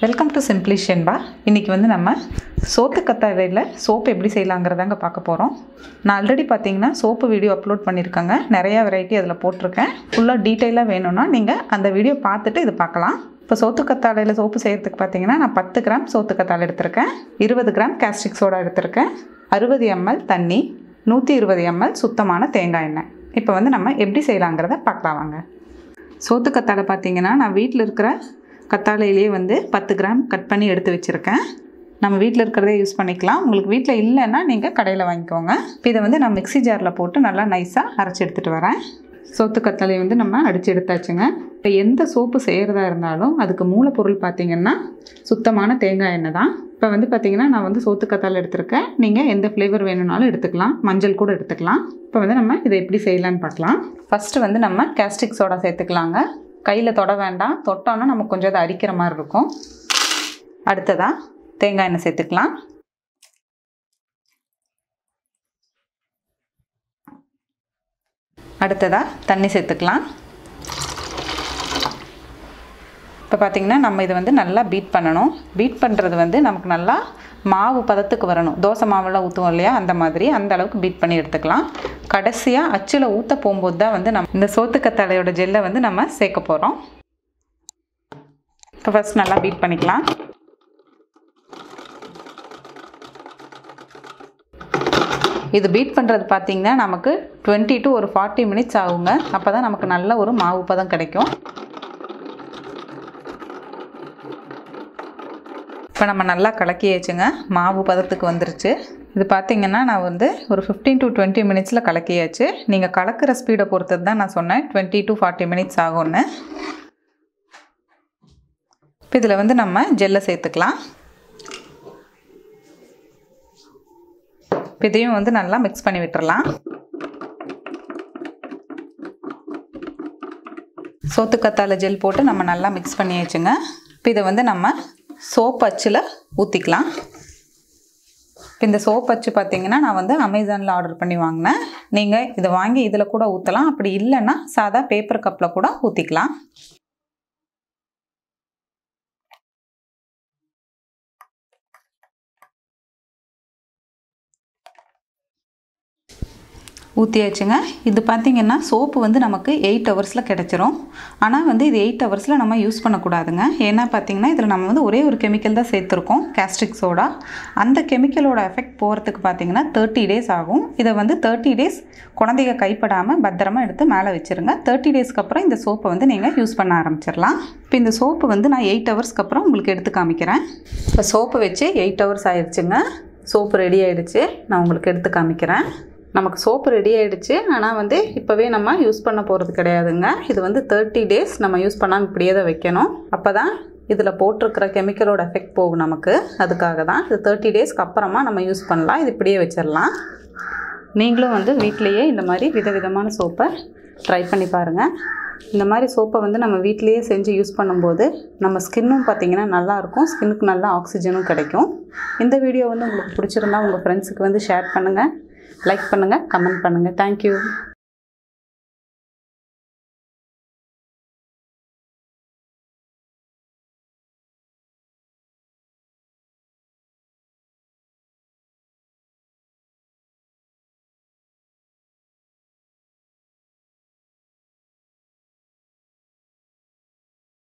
Welcome to simply Shenba. இன்றைக்கி வந்து நம்ம சோத்து கத்தாழையில் சோப்பு எப்படி செய்யலாங்கிறதாங்க பார்க்க போகிறோம். நான் ஆல்ரெடி பார்த்தீங்கன்னா சோப்பு வீடியோ அப்லோட் பண்ணியிருக்கேங்க. நிறையா வெரைட்டி அதில் போட்டிருக்கேன். ஃபுல்லாக டீட்டெயிலாக வேணும்னா நீங்கள் அந்த வீடியோ பார்த்துட்டு இது பார்க்கலாம். இப்போ சோத்து கத்தாழையில் சோப்பு செய்கிறதுக்கு பார்த்தீங்கன்னா நான் 10 கிராம் சோத்து கத்தாழை எடுத்திருக்கேன், 20 கிராம் காஸ்டிக் சோடா எடுத்திருக்கேன், 60 ml தண்ணி, 120 ml சுத்தமான தேங்காய் எண்ணெய். இப்போ வந்து நம்ம எப்படி செய்யலாங்கிறத பார்க்கலாம் வாங்க. சோத்து கத்தாழை பார்த்தீங்கன்னா நான் வீட்டில் இருக்கிற கத்தாழையிலேயே வந்து 10 கிராம் கட் பண்ணி எடுத்து வச்சுருக்கேன். நம்ம வீட்டில் இருக்கிறதே யூஸ் பண்ணிக்கலாம். உங்களுக்கு வீட்டில் இல்லைன்னா நீங்கள் கடையில் வாங்கிக்கோங்க. இப்போ இதை வந்து நான் மிக்ஸி ஜாரில் போட்டு நல்லா நைஸாக அரைச்சி எடுத்துகிட்டு வரேன். சோத்து கத்தாழையை வந்து நம்ம அடித்து எடுத்தாச்சுங்க. இப்போ எந்த சோப்பு செய்கிறதா இருந்தாலும் அதுக்கு மூலப்பொருள் பார்த்திங்கன்னா சுத்தமான தேங்காய் எண்ணெய் தான். இப்போ வந்து பார்த்திங்கன்னா நான் வந்து சோத்து கத்தாழை எடுத்துருக்கேன். நீங்கள் எந்த ஃப்ளேவர் வேணும்னாலும் எடுத்துக்கலாம், மஞ்சள் கூட எடுத்துக்கலாம். இப்போ வந்து நம்ம இதை எப்படி செய்யலான்னு பார்க்கலாம். ஃபஸ்ட்டு வந்து நம்ம காஸ்டிக் சோடா சேர்த்துக்கலாங்க. கையில் தொட வேண்டாம், தொட்டோன்னா நமக்கு கொஞ்சம் அதை அரிக்கிற மாதிரி இருக்கும். அடுத்ததாக தேங்காய் எண்ணெய் சேர்த்துக்கலாம். அடுத்ததாக தண்ணி சேர்த்துக்கலாம். இப்போ பார்த்திங்கன்னா நம்ம இதை வந்து நல்லா பீட் பண்ணணும். பீட் பண்ணுறது வந்து நமக்கு நல்லா மாவு பதத்துக்கு வரணும். தோசை மாவெல்லாம் ஊற்றுவோம் இல்லையா, அந்த மாதிரி அந்த அளவுக்கு பீட் பண்ணி எடுத்துக்கலாம். கடைசியாக அச்சில் ஊற்ற போகும்போது தான் வந்து நம்ம இந்த சோத்து கத்தாழையோட ஜெல்லை வந்து நம்ம சேர்க்க போகிறோம். இப்போ ஃபஸ்ட் நல்லா பீட் பண்ணிக்கலாம். இது பீட் பண்ணுறது பார்த்திங்கன்னா நமக்கு 20 to 40 minutes ஆகுங்க. அப்போ தான் நமக்கு நல்ல ஒரு மாவு பதம் கிடைக்கும். இப்போ நம்ம நல்லா கலக்கியாச்சுங்க, மாவு பதத்துக்கு வந்துருச்சு. இது பார்த்திங்கன்னா நான் வந்து ஒரு 15 to 20 minutesல கலக்கியாச்சு. நீங்கள் கலக்கிற ஸ்பீடை பொறுத்தது தான் நான் சொன்னேன் 20 to 40 minutes ஆகும்னு. இப்போ இதில் வந்து நம்ம ஜெல்லை சேர்த்துக்கலாம். இப்போ இதையும் வந்து நல்லா மிக்ஸ் பண்ணி விட்டுறலாம். சோத்து கத்தாழை ஜெல் போட்டு நம்ம நல்லா மிக்ஸ் பண்ணியாச்சுங்க. இப்போ இதை வந்து நம்ம சோப்பு அச்சில் ஊற்றிக்கலாம். இந்த சோப்பு அச்சு பார்த்திங்கன்னா நான் வந்து அமேசானில் ஆர்டர் பண்ணி வாங்கினேன். நீங்கள் இதை வாங்கி இதில் கூட ஊற்றலாம். அப்படி இல்லைன்னா சாதா பேப்பர் கப்பில் கூட ஊற்றிக்கலாம். ஊற்றியாச்சுங்க. இது பார்த்திங்கன்னா சோப்பு வந்து நமக்கு 8 ஹவர்ஸில் கிடச்சிரும். ஆனால் வந்து இது 8 ஹவர்ஸில் நம்ம யூஸ் பண்ணக்கூடாதுங்க. ஏன்னா பார்த்திங்கன்னா இதில் நம்ம வந்து ஒரே ஒரு கெமிக்கல் தான் சேர்த்துருக்கோம், காஸ்டிக் சோடா. அந்த கெமிக்கலோட எஃபெக்ட் போகிறதுக்கு பார்த்திங்கன்னா 30 days ஆகும். இதை வந்து 30 days குழந்தைங்க கைப்படாமல் பத்திரமா எடுத்து மேலே வச்சுருங்க. 30 daysக்கு அப்புறம் இந்த சோப்பை வந்து நீங்கள் யூஸ் பண்ண ஆரம்பிச்சிடலாம். இப்போ இந்த சோப்பு வந்து நான் 8 ஹவர்ஸ்க்கு அப்புறம் உங்களுக்கு எடுத்து காமிக்கிறேன். இப்போ சோப்பு வச்சு 8 ஹவர்ஸ் ஆயிடுச்சுங்க. சோப்பு ரெடி ஆகிடுச்சு. நான் உங்களுக்கு எடுத்து காமிக்கிறேன். நமக்கு சோப்பு ரெடி ஆகிடுச்சு. ஆனால் வந்து இப்போவே நம்ம யூஸ் பண்ண போகிறது கிடையாதுங்க. இது வந்து 30 days நம்ம யூஸ் பண்ணாமல் இப்படியே தான் வைக்கணும். அப்போ தான் இதில் போட்டிருக்கிற கெமிக்கலோட எஃபெக்ட் போகும் நமக்கு. அதுக்காக தான் இது 30 daysக்கு அப்புறமா நம்ம யூஸ் பண்ணலாம். இது இப்படியே வச்சிடலாம். நீங்களும் வந்து வீட்டிலையே இந்த மாதிரி விதவிதமான சோப்பை ட்ரை பண்ணி பாருங்கள். இந்த மாதிரி சோப்பை வந்து நம்ம வீட்டிலையே செஞ்சு யூஸ் பண்ணும்போது நம்ம ஸ்கின்னும் பார்த்திங்கன்னா நல்லாயிருக்கும், ஸ்கின்னுக்கு நல்லா ஆக்சிஜனும் கிடைக்கும். இந்த வீடியோ வந்து உங்களுக்கு பிடிச்சிருந்தா உங்கள் ஃப்ரெண்ட்ஸுக்கு வந்து ஷேர் பண்ணுங்கள், லைக் பண்ணுங்கள், கமெண்ட் பண்ணுங்கள். தேங்க்யூ.